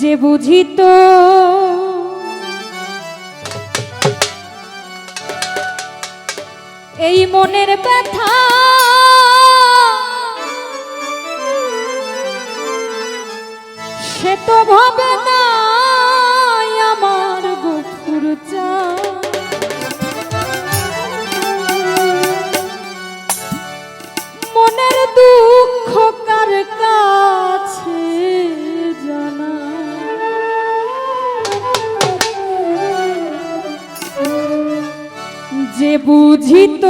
যে বুঝিত এই মনের ব্যথা সে তো ভাবে না আমার গফুর চা মনের দুঃখ কার কাছে জানা যে বুঝিত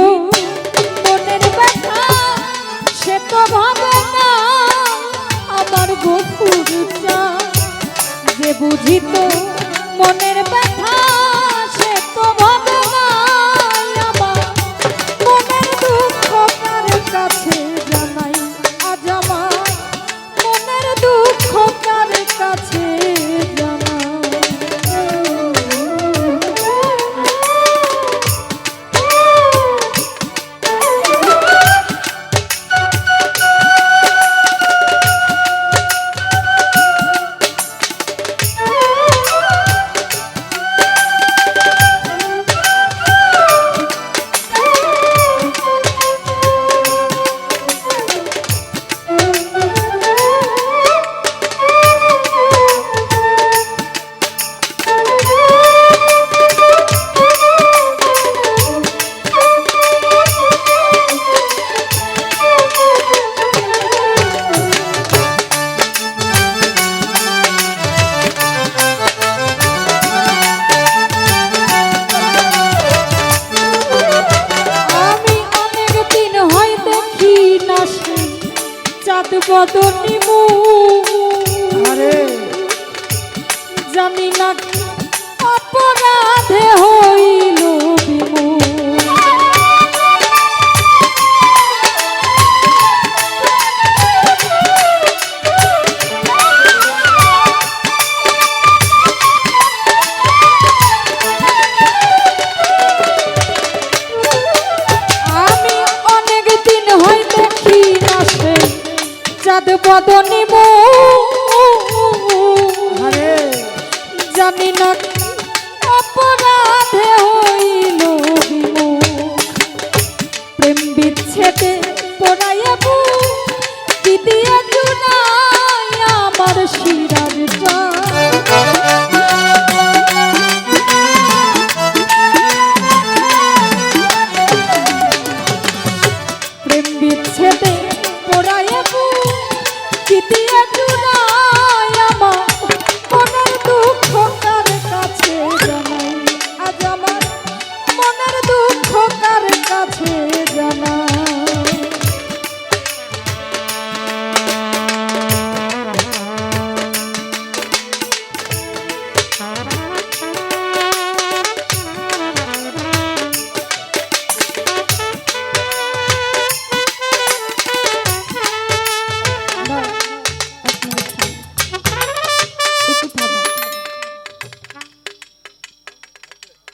মনের ব্যথা সে তো ভাবে না আমার গফুর চা যে বুঝিত মনের ব্যথা সে তো ভাবে না আমার মনের দুঃখ কার কাছে জানাই আজ আমার মনের দুঃখ কার কাছে বদনি জানি না অপরাধে হইল আমি অনেক দিন হই দেখি না সে চাঁদ বদনি জানি না অপরাধে হইল প্রেম বিচ্ছেদে পড়াইয়া কি দিয়ে জুড়াই আমার শিরার প্রেম বিচ্ছেদে পড়াইয়া কি দিয়ে জুড়াই আমার মনের দুঃখ কার কাছে জানাই আজ আমার মনের দুঃখ কার কাছে জানাই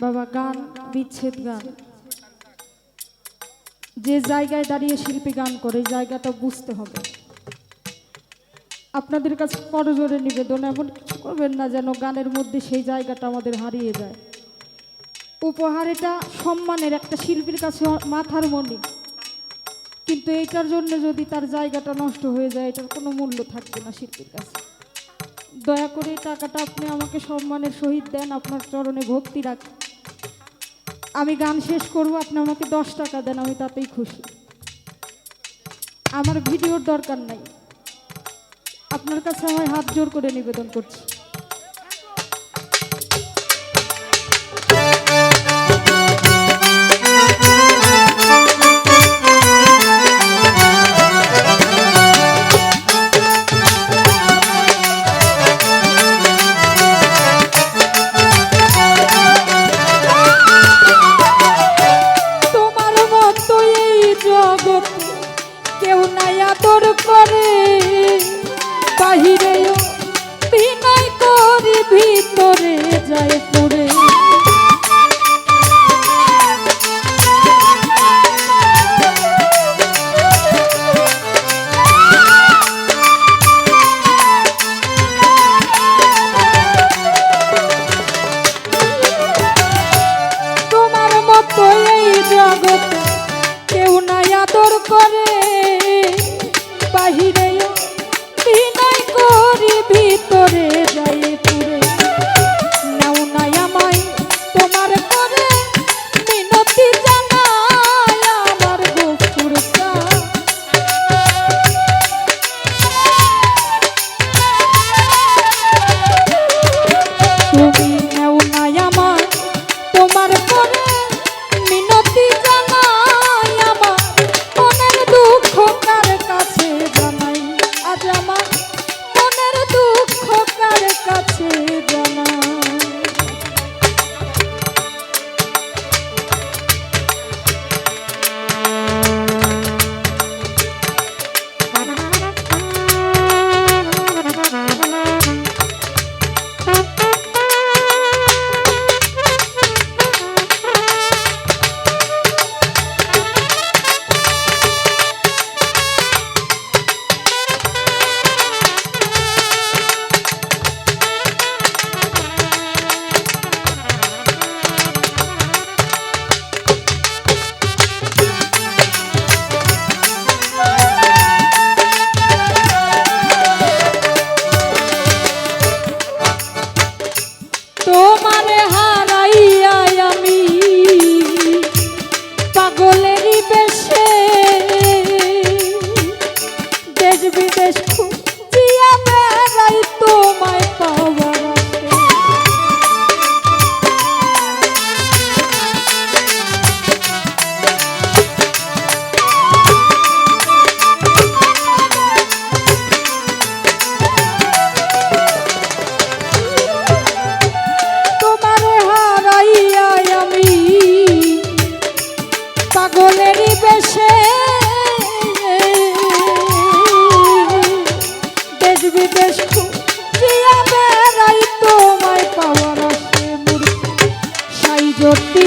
বাবা গান বিচ্ছেদ গান যে জায়গায় দাঁড়িয়ে শিল্পী গান করে জায়গাটা বুঝতে হবে আপনাদের কাছে করজোরে নিবেদন এমন কিছু করবেন না যেন গানের মধ্যে সেই জায়গাটা আমাদের হারিয়ে যায় উপহার এটা সম্মানের একটা শিল্পীর কাছে মাথার মণি কিন্তু এইটার জন্য যদি তার জায়গাটা নষ্ট হয়ে যায় এটার কোনো মূল্য থাকবে না শিল্পীর কাছে দয়া করে টাকাটা আপনি আমাকে সম্মানের সহিত দেন আপনার চরণে ভক্তি রাখেন আমি গান শেষ করব আপনি আমাকে 10 টাকা দেন আমি তাতেই খুশি আমার ভিডিওর দরকার নাই আপনার কাছে আমি হাত জোর করে নিবেদন করছি কেউ নাই আদর করে বাহিরেও বিনয় করি ভিতরে যায় পড়ে সত্যি